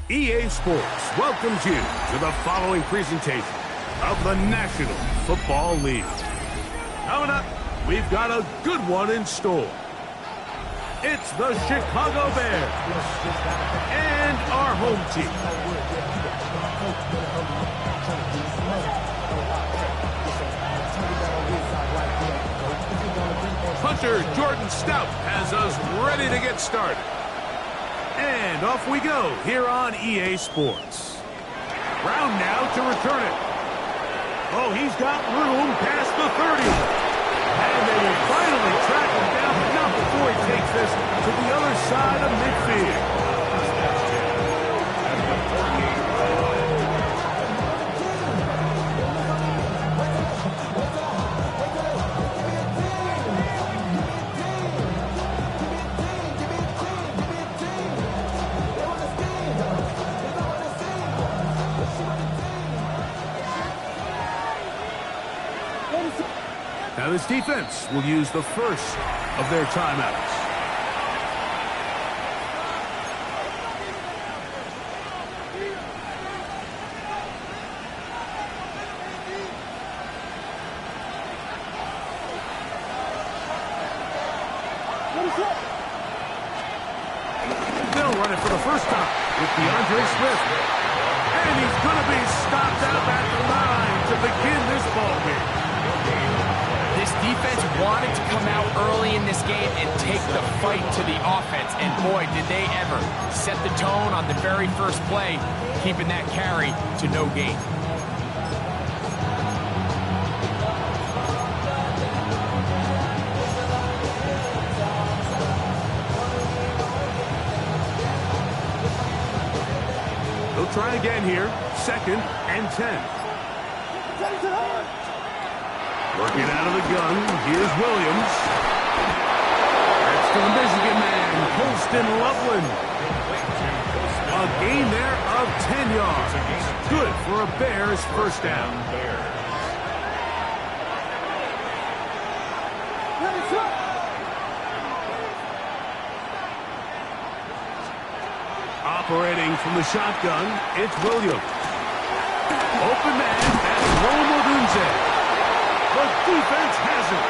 EA Sports welcomes you to the following presentation of the National Football League. Coming up, we've got a good one in store. It's the Chicago Bears and our home team. Punter Jordan Stout has us ready to get started. And off we go here on EA Sports. Brown now to return it. Oh, he's got room past the 30. And they will finally track him down, but not before he takes this to the other side of midfield. Now this defense will use the first of their timeouts. They'll run it for the first time with M26. And he's going to be stopped out at the line to begin this ball game. This defense wanted to come out early in this game and take the fight to the offense, and boy, did they ever set the tone on the very first play, keeping that carry to no gain. They'll try again here, 2nd and 10. Working out of the gun, here's Williams. That's to the Michigan man, Colston Loveland. A gain there of 10 yards. Good for a Bears first down. Operating from the shotgun, it's Williams. Open man, that's Rome Odunze. The defense has it.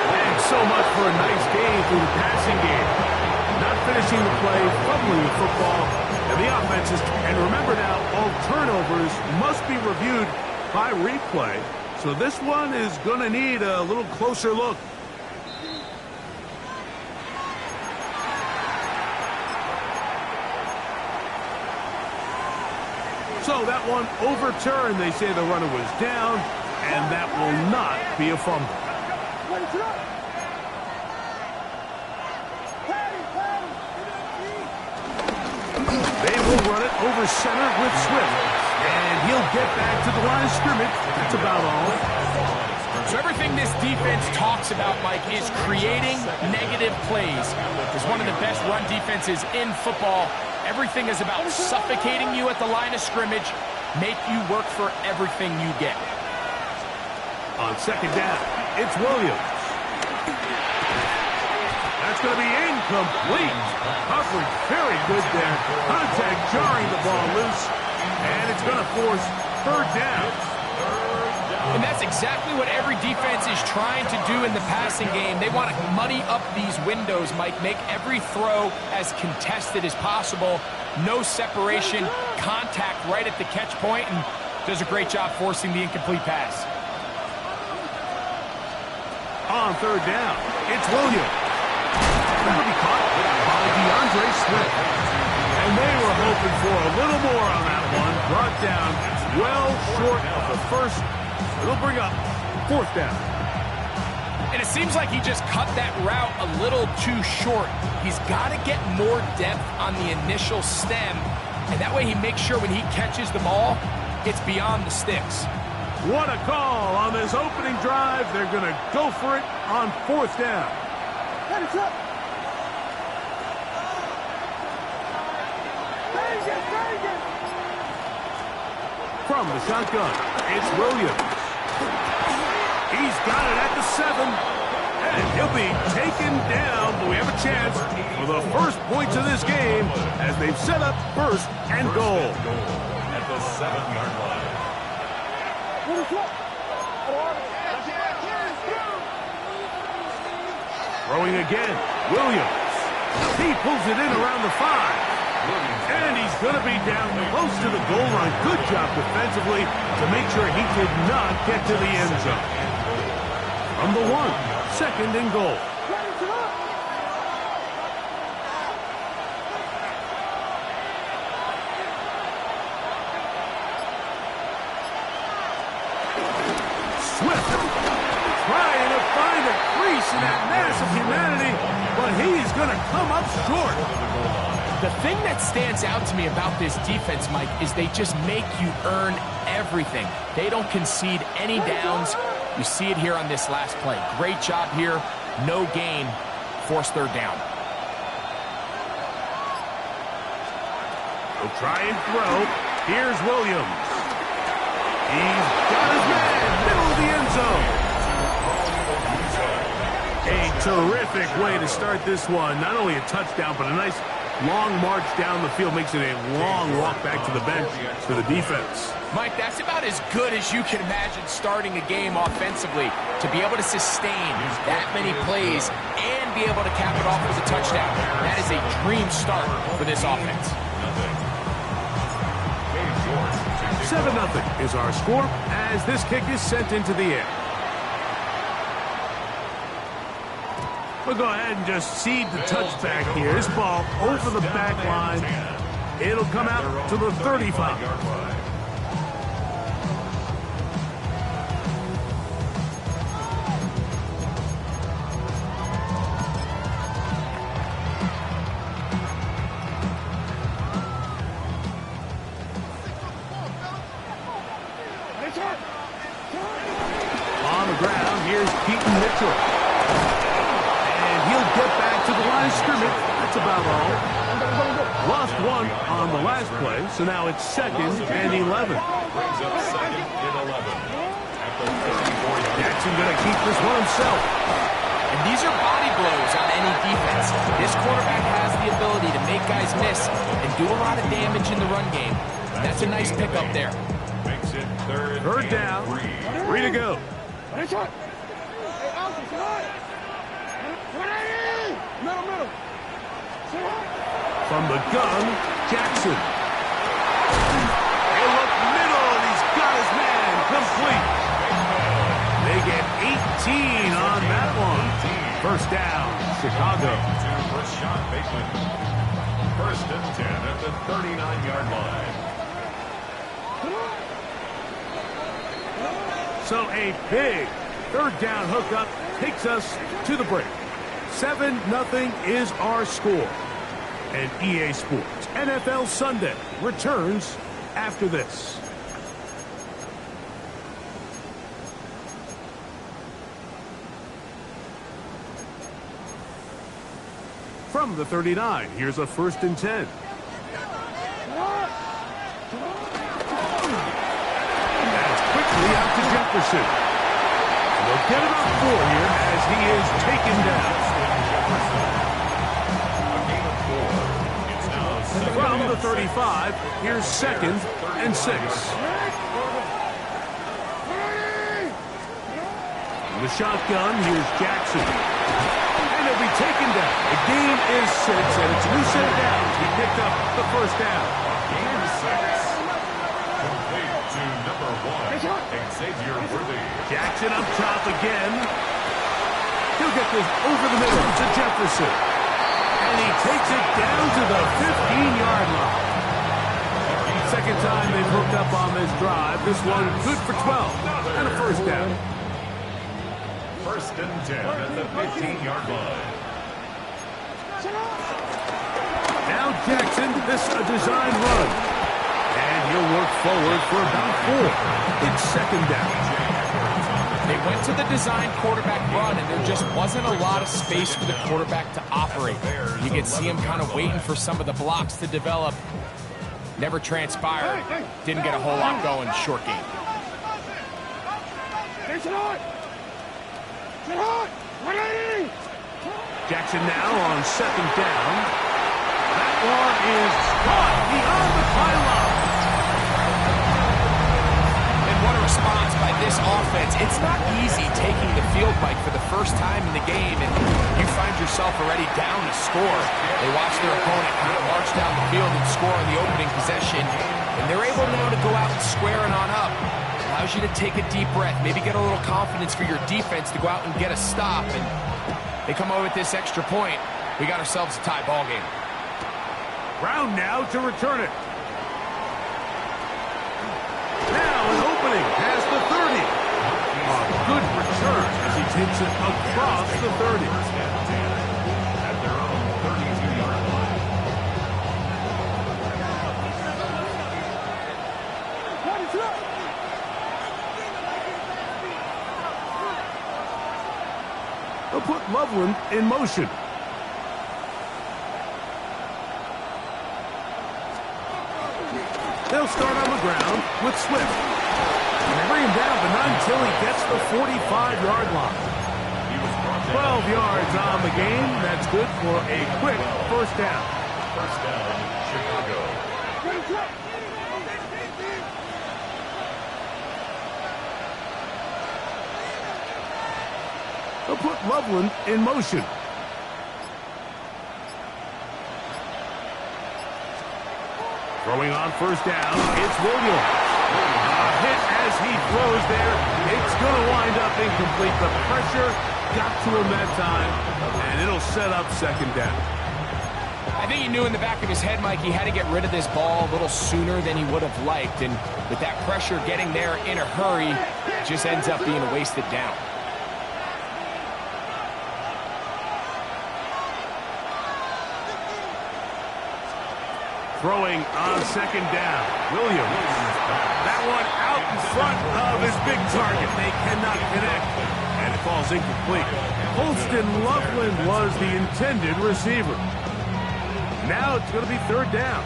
And so much for a nice game through the passing game. Not finishing the play, fumbling the football, and the offense is... And remember now, all turnovers must be reviewed by replay. So this one is going to need a little closer look. So that one overturned. They say the runner was down. And that will not be a fumble. They will run it over center with Swift. And he'll get back to the line of scrimmage. That's about all. So everything this defense talks about, Mike, is creating negative plays. It's one of the best run defenses in football. Everything is about suffocating you at the line of scrimmage, make you work for everything you get. On 2nd down, it's Williams. That's going to be incomplete. Coverage very good there. Contact jarring the ball loose. And it's going to force 3rd down. And that's exactly what every defense is trying to do in the passing game. They want to muddy up these windows, Mike. Make every throw as contested as possible. No separation, contact right at the catch point, and does a great job forcing the incomplete pass. On 3rd down, it's Williams. That'll be caught by M26. And they were hoping for a little more on that one. Brought down well short of the first. It'll bring up 4th down. And it seems like he just cut that route a little too short. He's got to get more depth on the initial stem. And that way he makes sure when he catches the ball, it's beyond the sticks. What a call on this opening drive. They're going to go for it on 4th down. From the shotgun, it's Williams. He's got it at the 7. And he'll be taken down, but we have a chance for the first points of this game as they've set up first and goal. At the 7-yard line. Throwing again, Williams. He pulls it in around the 5. And he's going to be down close to the goal line. Good job defensively to make sure he did not get to the end zone. From the 1, second and goal. Swift trying to find a crease in that mass of humanity, but he's going to come up short. The thing that stands out to me about this defense, Mike, is they just make you earn everything. They don't concede any downs. You see it here on this last play. Great job here. No gain. Forced third down. He'll try and throw. Here's Williams. He's got his man, middle of the end zone. A terrific way to start this one. Not only a touchdown, but a nice long march down the field. Makes it a long walk back to the bench for the defense. Mike, that's about as good as you can imagine starting a game offensively. To be able to sustain that many plays and be able to cap it off with a touchdown. That is a dream start for this offense. 7-0 is our score as this kick is sent into the air. We'll go ahead and just cede the touchback here. This ball over the back line. It'll come out to the 35. On the ground, here's Keaton Mitchell. And he'll get back to the line of scrimmage. That's about all. Lost one on the last play, so now it's 2nd and 11. Brings up 2nd and 11. At the 34-yard line. Jackson going to keep this one himself. And these are body blows on any defense. This quarterback has the ability to make guys miss and do a lot of damage in the run game. And that's a nice pickup there. Makes it Third down. 3 to go. From the gun, Jackson. They look middle, and he's got his man complete. They get 18 on that one. First down, Chicago. First and 10 at the 39-yard line. So a big third down hookup takes us to the break. 7-0 is our score. And EA Sports NFL Sunday returns after this. From the 39, here's a 1st and 10. That's quickly out to Jefferson. And they'll get about 4 here as he is taken down. From the 35, here's 2nd and 6. In the shotgun, here's Jackson. And he'll be taken down. The game is 6, and it's loose and down. He picked up the first down. Game 6. Complete to number 1, Xavier Worthy. Jackson up top again. He'll get this over the middle to Jefferson. And he takes it down to the 15-yard line. Second time they've hooked up on this drive. This one good for 12 and a first down. First and 10 at the 15-yard line. Now Jackson, this a design run. And he'll work forward for about 4. It's 2nd down. They went to the design quarterback run, and there just wasn't a lot of space for the quarterback to operate. You could see him kind of waiting for some of the blocks to develop. Never transpired. Didn't get a whole lot going. Short game. Jackson now on second down. That one is caught beyond the pylon. And what a response by this offense. It's not easy taking the field, Mike, for the first time in the game, and you find yourself already down to score. They watch their opponent kind of march down the field and score on the opening possession, and they're able now to go out and square it on up. Allows you to take a deep breath, maybe get a little confidence for your defense to go out and get a stop, and they come over with this extra point. We got ourselves a tie ball game. Brown now to return it. Now an opening past the 30. A good return as he takes it across the 30. At their own 32-yard line. They'll put Loveland in motion. They'll start on the ground with Swift. And they bring him down, but not until he gets the 45-yard line. 12 yards on the game. That's good for a quick first down. First down, Chicago. They'll put Loveland in motion. Throwing on first down, it's Williams. A hit as he throws there. It's going to wind up incomplete. The pressure got to him that time, and it'll set up second down. I think he knew in the back of his head, Mike, he had to get rid of this ball a little sooner than he would have liked, and with that pressure getting there in a hurry, it just ends up being a wasted down. Throwing on second down, Williams. That one out in front of his big target. They cannot connect, and it falls incomplete. Holston Loveland was the intended receiver. Now it's going to be third down.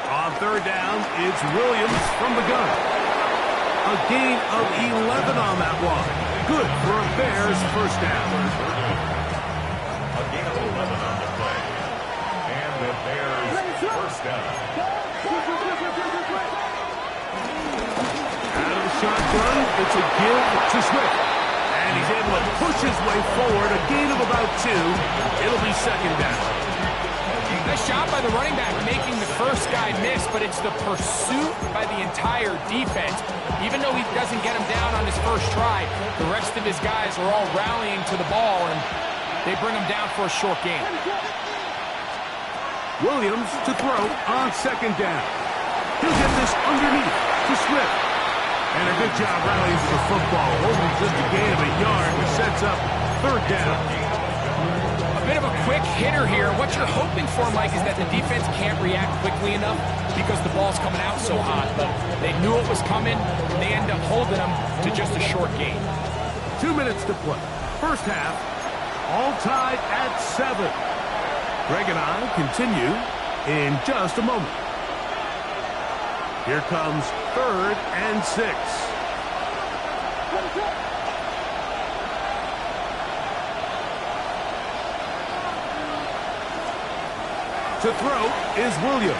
On third down, it's Williams from the gun. A gain of 11 on that one. Good for a Bears first down. A gain of 11 on the play. And the Bears first down. Out of the shotgun, it's a give to Swift. And he's able to push his way forward. A gain of about 2. It'll be second down. Nice job by the running back making the first guy miss, but it's the pursuit by the entire defense. Even though he doesn't get him down on his first try, the rest of his guys are all rallying to the ball, and they bring him down for a short gain. Williams to throw on second down. He'll get this underneath to Swift. And a good job rallying to the football. Holding just a gain of a yard, which sets up third down. Bit of a quick hitter here. What you're hoping for, Mike, is that the defense can't react quickly enough because the ball's coming out so hot. But they knew it was coming, and they end up holding them to just a short gain. 2 minutes to play. First half, all tied at 7. Greg and I continue in just a moment. Here comes 3rd and 6. To throw is Williams.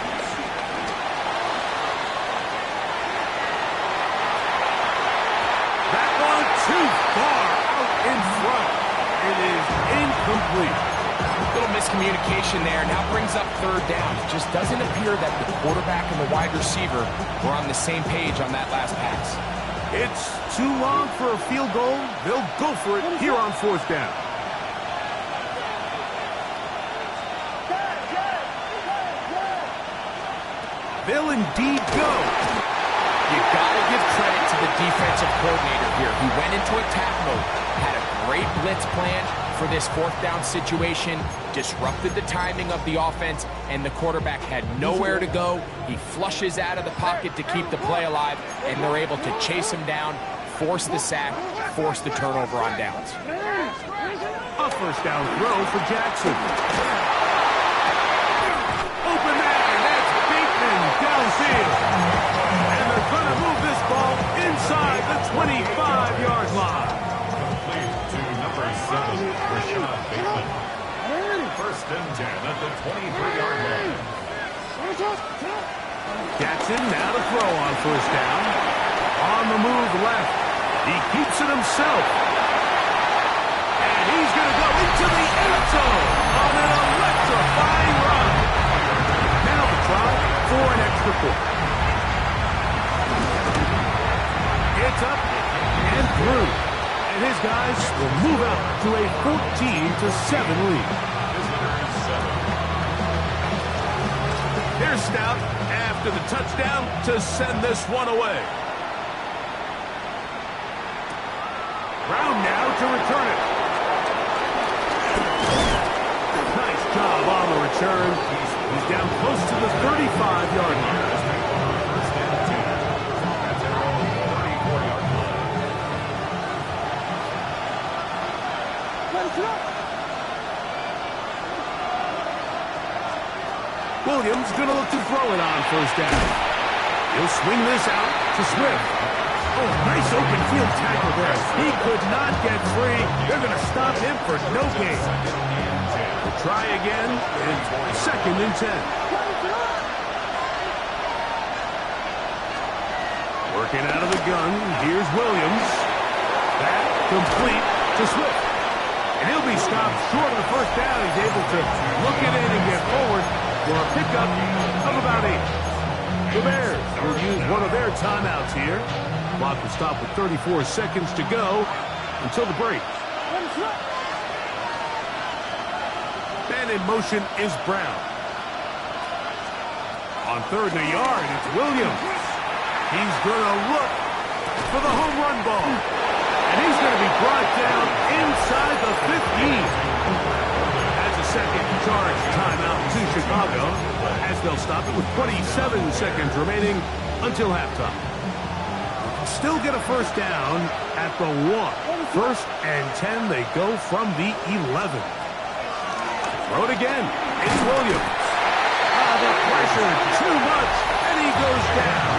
That one too far out in front. It is incomplete. Little miscommunication there. Now brings up third down. It just doesn't appear that the quarterback and the wide receiver were on the same page on that last pass. It's too long for a field goal. They'll go for it here on fourth down. They'll indeed go. You got to give credit to the defensive coordinator here. He went into attack mode, had a great blitz plan for this fourth down situation, disrupted the timing of the offense, and the quarterback had nowhere to go. He flushes out of the pocket to keep the play alive, and they're able to chase him down, force the sack, force the turnover on downs. A first down throw for Jackson. and 10 at the 23-yard line. Jackson now to throw on first down. On the move left. He keeps it himself. And he's going to go into the end zone on an electrifying run. Now the try for an extra point. It's up and through. And his guys will move out to a 14-7 lead. Here's Stout after the touchdown to send this one away. Brown now to return it. Nice job on the return. He's down close to the 35-yard line. First and 10 at their own 34-yard line. Williams going to look to throw it on first down. He'll swing this out to Swift. Oh, nice open field tackle there. He could not get free. They're going to stop him for no gain. We'll try again in 2nd and 10. Working out of the gun. Here's Williams. That complete to Swift. And he'll be stopped short of the first down. He's able to look it in and get forward for a pickup of about 8. The Bears will use one of their timeouts here. Clock will stop with 34 seconds to go until the break. And in motion is Brown. On 3rd and a yard, it's Williams. He's going to look for the home run ball. And he's going to be brought down inside the 15. That's a second charge timeout to Chicago, as they'll stop it with 27 seconds remaining until halftime. Still get a first down at the 1. 1st and 10, they go from the 11. Throw it again. It's Williams. The pressure, too much, and he goes down.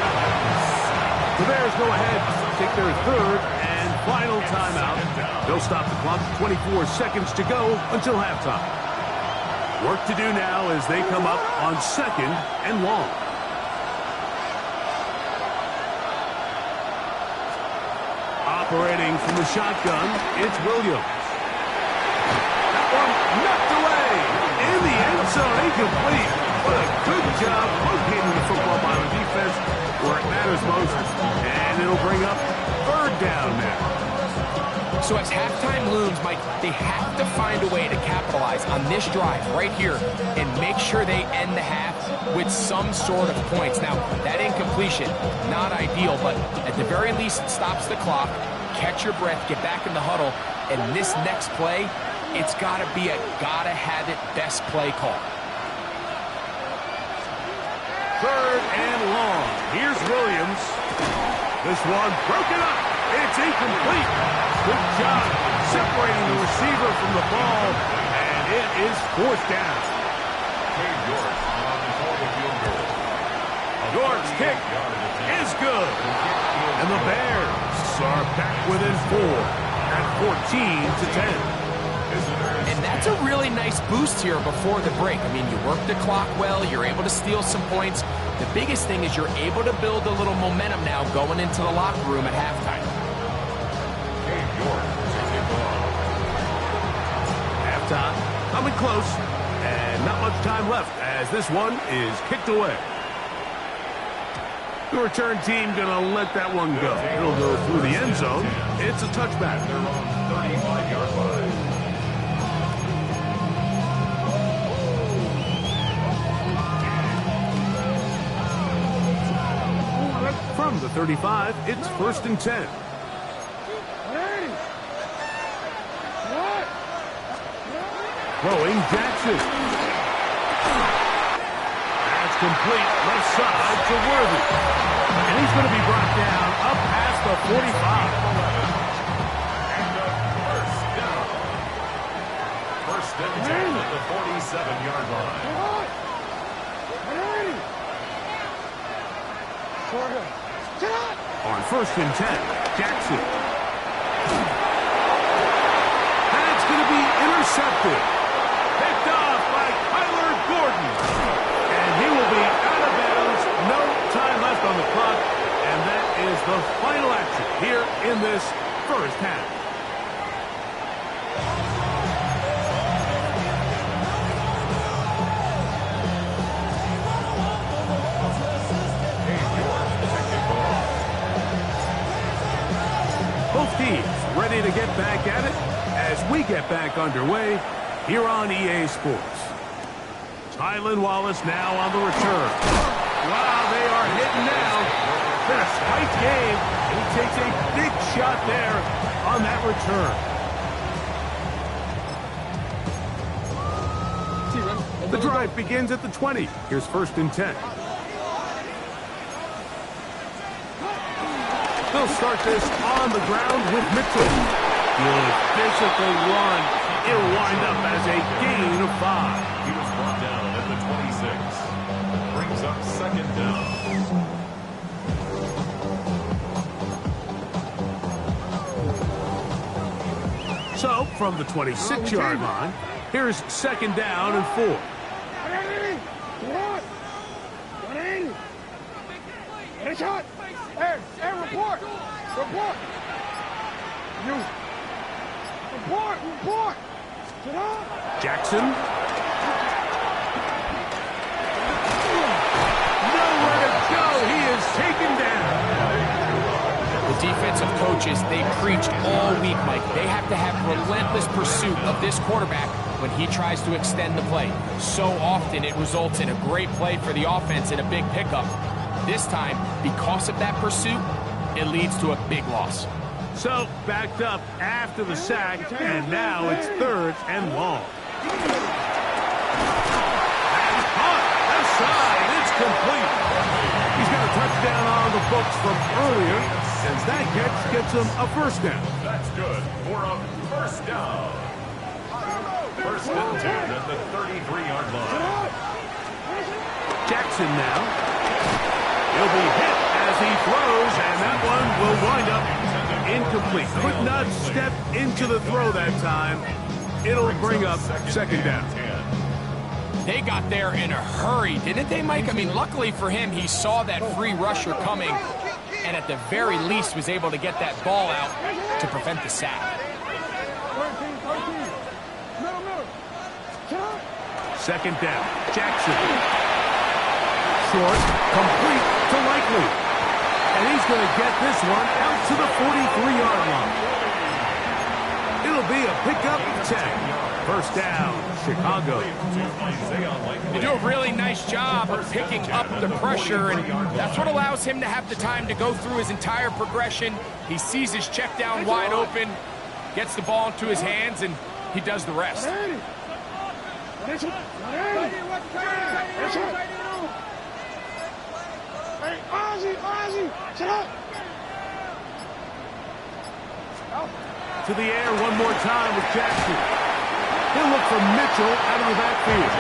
The Bears go ahead, take their 3rd and final timeout. They'll stop the clock, 24 seconds to go until halftime. Work to do now as they come up on 2nd and long. Operating from the shotgun, it's Williams. That one knocked away in the end zone, incomplete. What a good job locating the football by the defense where it matters most. And it'll bring up 3rd down now. So as halftime looms, Mike, they have to find a way to capitalize on this drive right here and make sure they end the half with some sort of points. Now, that incompletion, not ideal, but at the very least, it stops the clock. Catch your breath, get back in the huddle, and this next play, it's got to be a gotta-have-it best play call. 3rd and long. Here's Williams. This one broken up. It's incomplete. Good job separating the receiver from the ball, and it is 4th down. York's kick is good. And the Bears are back within 4 at 14-10. And that's a really nice boost here before the break. I mean, you work the clock well, you're able to steal some points. The biggest thing is you're able to build a little momentum now going into the locker room at halftime. Halftime coming close, and not much time left as this one is kicked away. The return team going to let that one go. It'll go through the end zone. It's a touchback. 35-yard line. From the 35, it's 1st and 10. Throwing Jackson. That's complete left side to Worthy. And he's going to be brought down up past the 45. And a first down. 1st and 10 at the 47-yard line. On 1st and 10, Jackson. That's going to be intercepted. Picked off by And he will be out of bounds. No time left on the clock. And that is the final action here in this first half. Both teams ready to get back at it as we get back underway here on EA Sports. Tylan Wallace now on the return. Wow, they are hitting now. Been a tight game. He takes a big shot there on that return. The drive begins at the 20. Here's 1st and 10. They'll start this on the ground with Mitchell. Good physical run. It'll wind up as a gain of 5. He was brought down at the 26. Brings up 2nd down. So, from the 26-yard line, here's 2nd down and 4. Shot. Hey, report. Report. Report. Jackson. Nowhere to go. He is taken down. The defensive coaches, they preached all week, Mike. They have to have relentless pursuit of this quarterback when he tries to extend the play. So often it results in a great play for the offense and a big pickup. This time, because of that pursuit, it leads to a big loss. So, backed up after the sack, and now it's 3rd and long. And caught left side. It's complete. He's got a touchdown on the books from earlier, and that catch gets him a 1st down. That's good for a 1st down. 1st and 10 at the 33-yard line. Jackson now. He'll be hit as he throws, and that one will wind up incomplete. Could not step into the throw that time. It'll bring up 2nd down. They got there in a hurry, didn't they, Mike? I mean, luckily for him, he saw that free rusher coming, and at the very least was able to get that ball out to prevent the sack. 2nd down. Jackson. Short, complete to Likely. And he's going to get this one out to the 43-yard line. It'll be a pickup 10. 1st down, Chicago. They do a really nice job of picking up the pressure, and that's what allows him to have the time to go through his entire progression. He sees his check down wide open, gets the ball into his hands, and he does the rest. To the air one more time with Jackson. He'll look for Mitchell out of the backfield.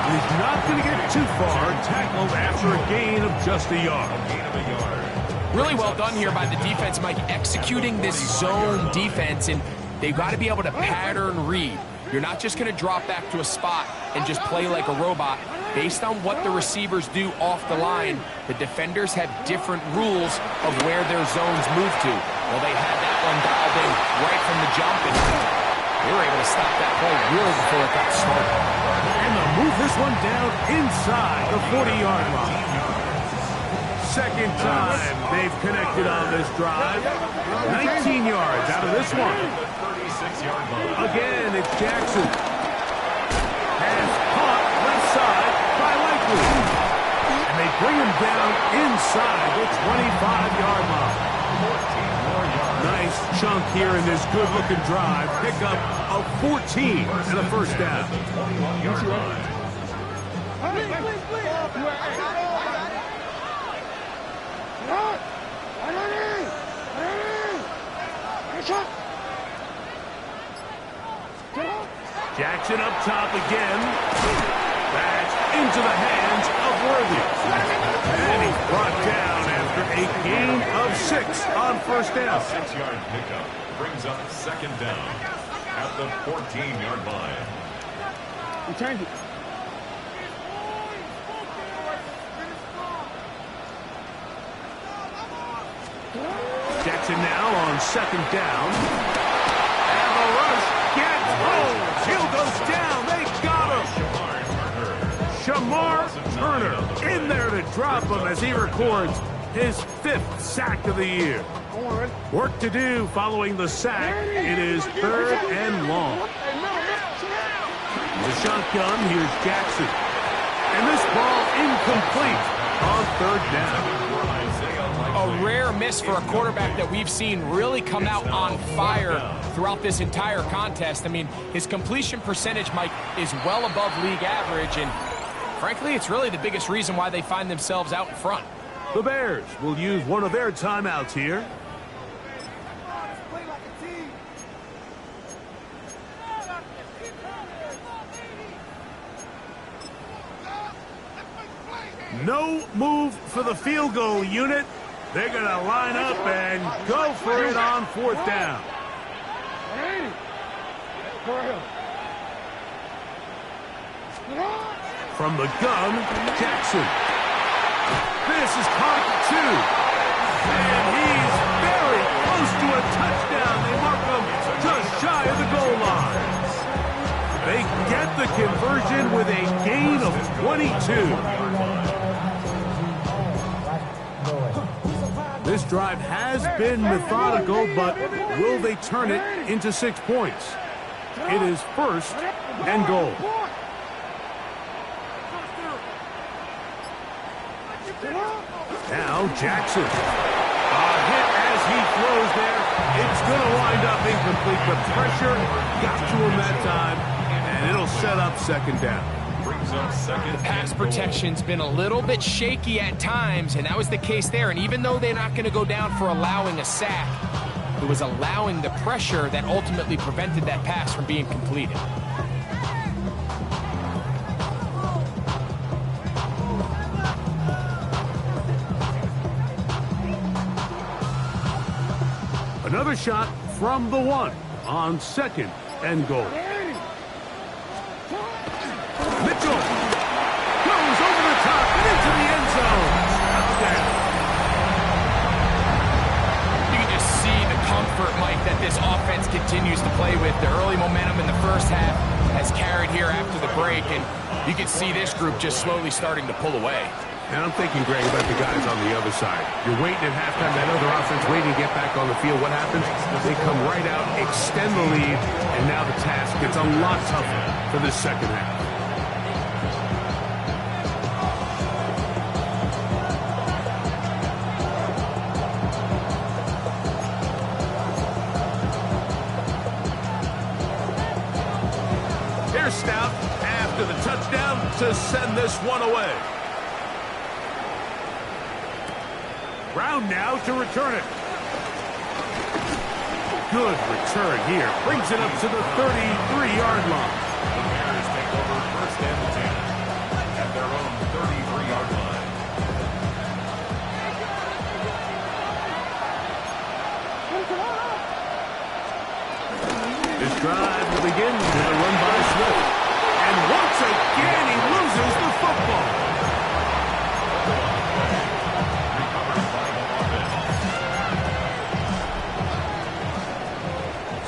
He's not going to get too far, tackled after a gain of just a yard. Really well done here by the defense, Mike, executing this zone defense, and they've got to be able to pattern read. You're not just going to drop back to a spot and just play like a robot. Based on what the receivers do off the line, the defenders have different rules of where their zones move to. Well, they had that one dialed in right from the jump, and they were able to stop that play really before it got started. And they'll move this one down inside the 40-yard line. 2nd time they've connected on this drive. 19 yards out of this one. Again, it's Jackson. Has caught left side by Likely. And they bring him down inside the 25-yard line. Nice chunk here in this good-looking drive. Pick up of 14 and a 1st down. Jackson up top again. That's into the hands of Worthy. And he's brought down after a gain of 6 on 1st down. 6-yard pickup brings up 2nd down at the 14-yard line. We changed it. Jackson now on second down. And the rush gets home. Hill goes down. They got him. Shamar Turner in there to drop him as he records his 5th sack of the year. Work to do following the sack. It is 3rd and long. The shotgun, here's Jackson. And this ball incomplete on 3rd down. A rare miss for a quarterback that we've seen really come out on fire throughout this entire contest. I mean, his completion percentage, Mike, is well above league average, and frankly, it's really the biggest reason why they find themselves out in front. The Bears will use one of their timeouts here. No move for the field goal unit. They're going to line up and go for it on 4th down. From the gun, Jackson. This is caught 2. And he's very close to a touchdown. They mark him just shy of the goal line. They get the conversion with a gain of 22. This drive has been methodical, but will they turn it into 6 points? It is 1st and goal. Now Jackson. A hit as he throws there. It's going to wind up incomplete. The pressure got to him that time, and it'll set up 2nd down. The pass protection's been a little bit shaky at times, and that was the case there. And even though they're not going to go down for allowing a sack, it was allowing the pressure that ultimately prevented that pass from being completed. Another shot from the 1 on 2nd and goal. Mitchell goes over the top and into the end zone. Touchdown. You can just see the comfort, Mike, that this offense continues to play with. The early momentum in the first half has carried here after the break, and you can see this group just slowly starting to pull away. And I'm thinking, Greg, about the guys on the other side. You're waiting at halftime, that other offense waiting to get back on the field. What happens? They come right out, extend the lead, and now the task gets a lot tougher for this second half. Here's Stout after the touchdown to send this one away. Brown now to return it. Good return here. Brings it up to the 33-yard line. The Bears take over 1st and 10 at their own 33-yard line. This drive will begin with a run by Smith. And once again, he loses the football.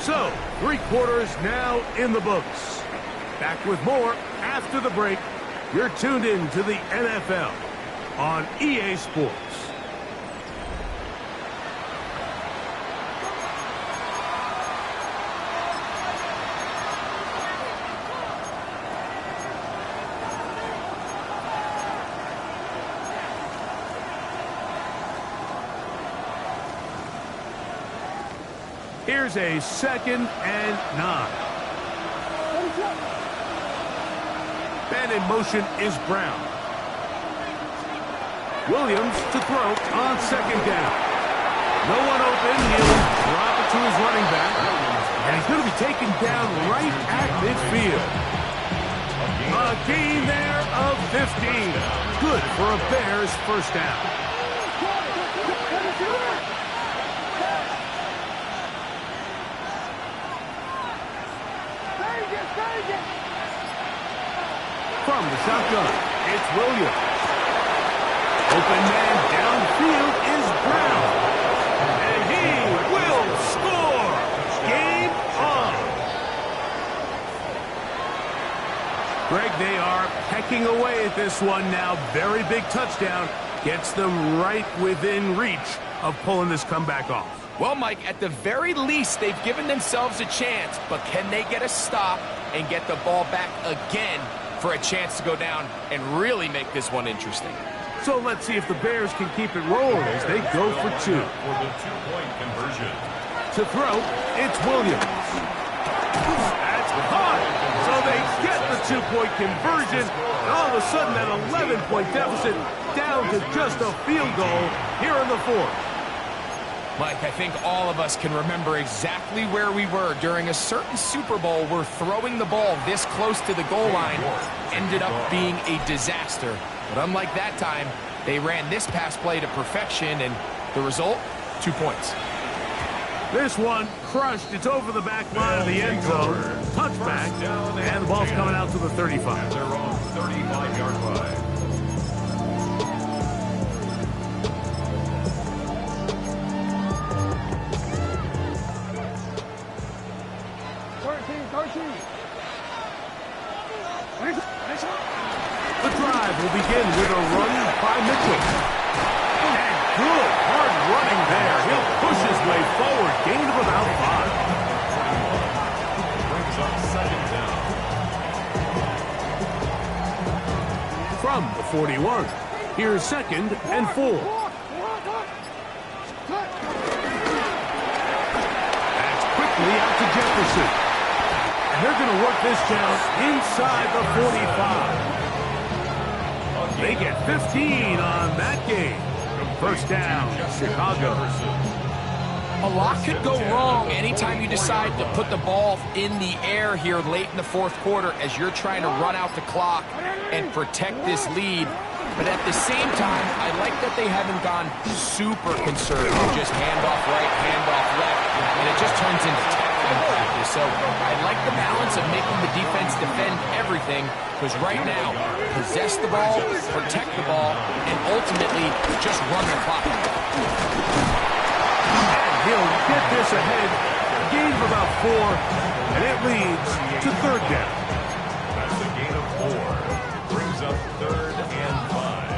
So, 3 quarters now in the books. Back with more after the break. You're tuned in to the NFL on EA Sports. Here's a 2nd and 9. Man in motion is Brown. Williams to throw on 2nd down. No one open. He'll drop it to his running back. And he's going to be taken down right at midfield. A gain there of 15. Good for a Bears 1st down. From the shotgun, it's Williams. Open man downfield is Brown. like they are pecking away at this one now. Very big touchdown. Gets them right within reach of pulling this comeback off. Well, Mike, at the very least, they've given themselves a chance, but can they get a stop and get the ball back again for a chance to go down and really make this one interesting? So let's see if the Bears can keep it rolling as they go for two. For the two-point conversion. To throw, it's Williams. That's caught. So they get the two-point conversion. And all of a sudden, that 11-point deficit down to just a field goal here in the fourth. Mike, I think all of us can remember exactly where we were during a certain Super Bowl where throwing the ball this close to the goal line ended up being a disaster. But unlike that time, they ran this pass play to perfection, and the result, 2 points. This one crushed. It's over the back line of the end zone. Touchback, and the ball's coming out to the 35. They're on 35-yard line. 13. The drive will begin with a run by Mitchell. And good, hard running there. He'll push his way forward. Gain of about 5. Brings up second down. From the 41, here's 2nd and 4. That's quickly out to Jefferson. And they're going to work this down inside the 45. They get 15 on that game. First down, Chicago. A lot could go wrong anytime you decide to put the ball in the air here late in the fourth quarter as you're trying to run out the clock and protect this lead. But at the same time, I like that they haven't gone super conservative, just handoff right, handoff left, and it just turns into tackling practice. So I like the balance of making the defense defend everything, because right now, possess the ball, protect the ball, and ultimately just run the clock. And he'll get this ahead. Gain of about 4, and it leads to third down. That's a gain of 4. Brings up 3rd and 5.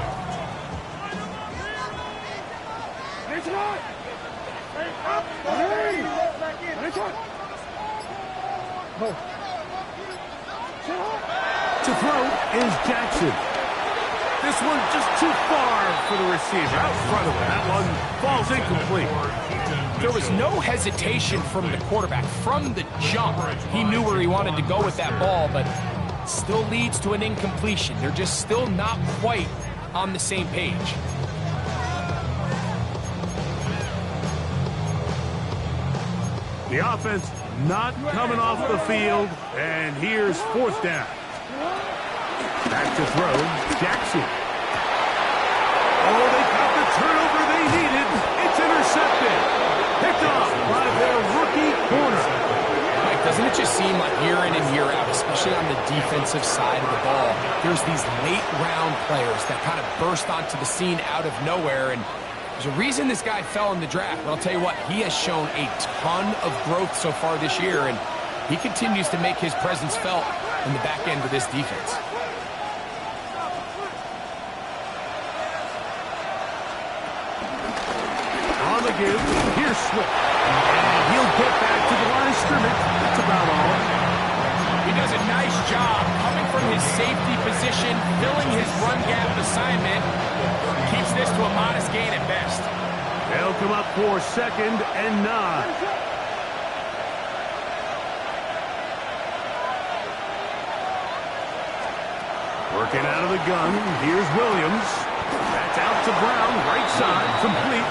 To throw is Jackson. This one just too far for the receiver. Out front of it. That one falls incomplete. There was no hesitation from the quarterback. From the jump, he knew where he wanted to go with that ball, but still leads to an incompletion. They're just still not quite on the same page. The offense not coming off the field, and here's 4th down. Back to throw, Jackson. Oh, they got the turnover they needed. It's intercepted. Picked off by their rookie corner. Mike, doesn't it just seem like year in and year out, especially on the defensive side of the ball, there's these late-round players that kind of burst onto the scene out of nowhere, and there's a reason this guy fell in the draft, but I'll tell you what, he has shown a ton of growth so far this year, and he continues to make his presence felt in the back end of this defense. On the give, here's Swift. And he'll get back to the line of scrimmage. That's about all. He does a nice job coming from his safety position, filling his run gap assignment. Keeps this to a modest gain at best. They'll come up for 2nd and 9. Working out of the gun. Here's Williams. That's out to Brown. Right side. Complete.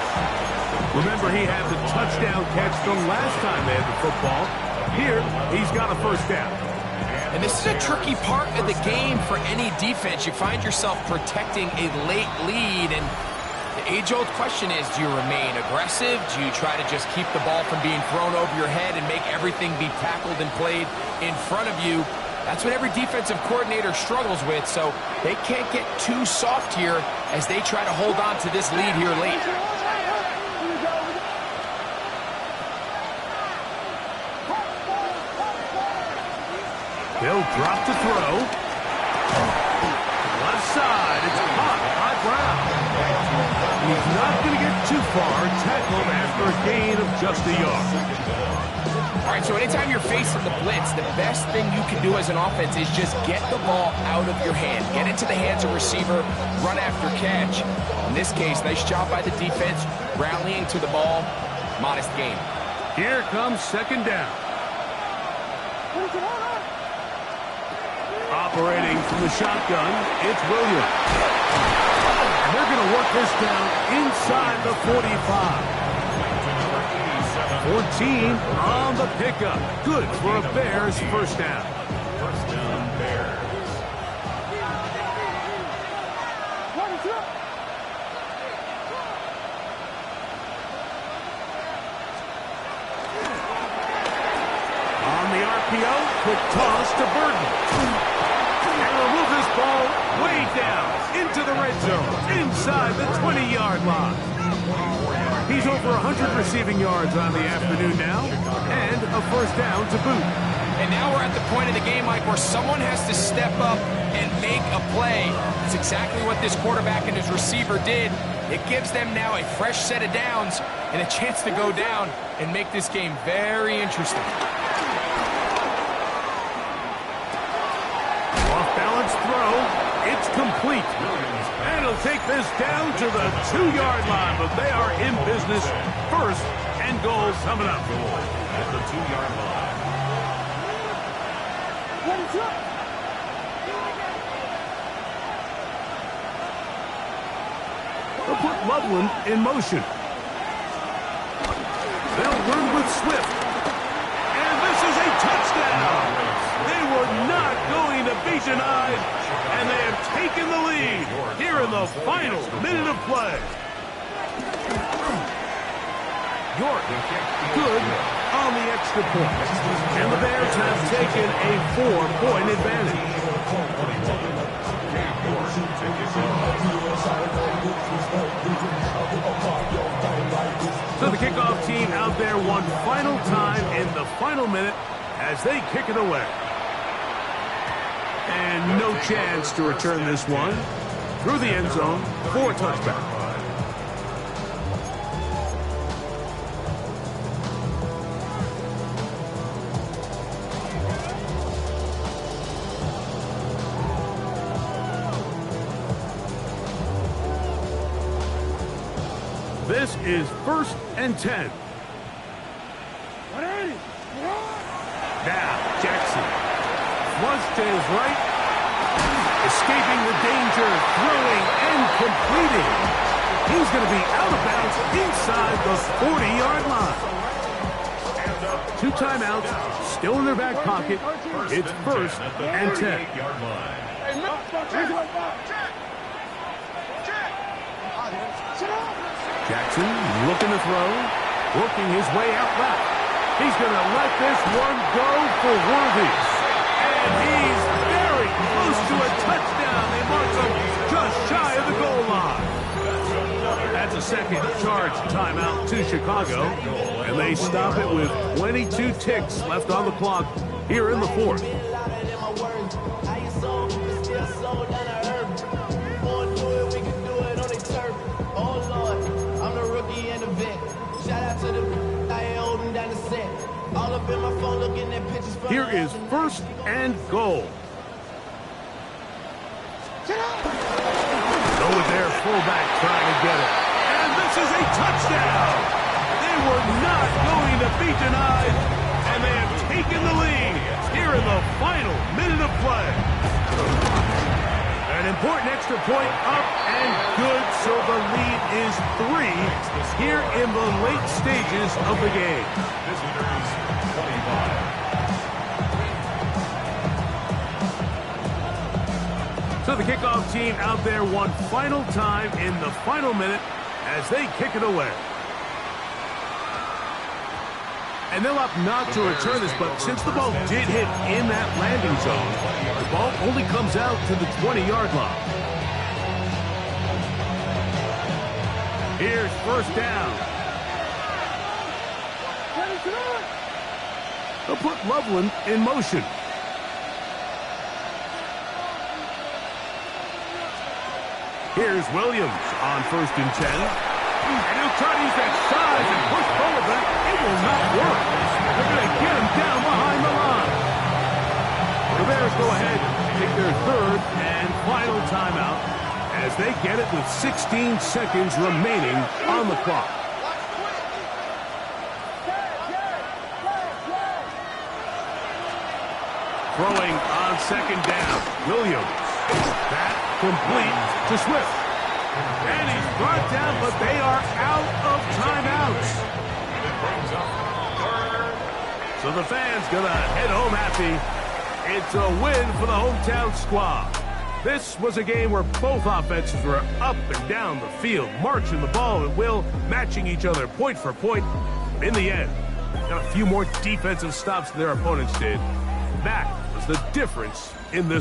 Remember, he had the touchdown catch the last time they had the football. Here, he's got a first down. And this is a tricky part of the game for any defense. You find yourself protecting a late lead, and the age-old question is, do you remain aggressive? Do you try to just keep the ball from being thrown over your head and make everything be tackled and played in front of you? That's what every defensive coordinator struggles with, so they can't get too soft here as they try to hold on to this lead here late. They'll drop to throw. inside. It's caught by Brown. He's not going to get too far. Tackled after a gain of just a yard. All right, so anytime you're facing the blitz, the best thing you can do as an offense is just get the ball out of your hand. Get into the hands of receiver, run after catch. In this case, nice job by the defense, rallying to the ball. Modest gain. Here comes second down. Operating from the shotgun, it's Williams. And they're going to work this down inside the 45. 14 on the pickup. Good for a Bears first down. First down, Bears. On the RPO, quick toss to Burton. And will move this ball way down into the red zone, inside the 20-yard line. He's over 100 receiving yards on the afternoon now, and a first down to boot. And now we're at the point of the game, Mike, where someone has to step up and make a play. It's exactly what this quarterback and his receiver did. It gives them now a fresh set of downs and a chance to go down and make this game very interesting. Off-balance throw. It's complete. And he'll take this down to the 2-yard line, but they are in business. First and goal coming up. At the 2-yard line. They'll put Loveland in motion. They'll run with Swift. And this is a touchdown. They were not going to be denied, and they have taken the lead here in the final minute of play. York, good on the extra point. And the Bears have taken a 4-point advantage. So the kickoff team out there one final time in the final minute as they kick it away. And no chance to return this one through the end zone for a touchback. This is 1st and 10. Now, Jackson. Flush to his right. Escaping the danger, throwing and completing. He's going to be out of bounds inside the 40-yard line. 2 timeouts, still in their back pocket. It's 1st and 10. Jackson looking to throw, working his way out left. He's going to let this one go for Worthy. And he's very close to a touchdown. They mark him just shy of the goal line. That's a second charge timeout to Chicago. And they stop it with 22 ticks left on the clock here in the 4th. Here is 1st and goal. Go with their fullback trying to get it. And this is a touchdown. They were not going to be denied, and they have taken the lead here in the final minute of play. An important extra point up and good, so the lead is 3 here in the late stages of the game. Visitors 25. So the kickoff team out there one final time in the final minute as they kick it away. And they'll opt not to return this, but since the ball did hit in that landing zone, the ball only comes out to the 20-yard line. Here's 1st down. They'll put Loveland in motion. Here's Williams on 1st and 10. And he'll try to use that size and push forward, but it will not work. They're going to get him down behind the line. The Bears go ahead and take their 3rd and final timeout as they get it with 16 seconds remaining on the clock. Throwing on 2nd down, Williams. That complete to Swift. And he's brought down, but they are out of timeouts. So the fans gonna head home happy. It's a win for the hometown squad. This was a game where both offenses were up and down the field, marching the ball at will, matching each other point for point. In the end, got a few more defensive stops than their opponents did. That was the difference in this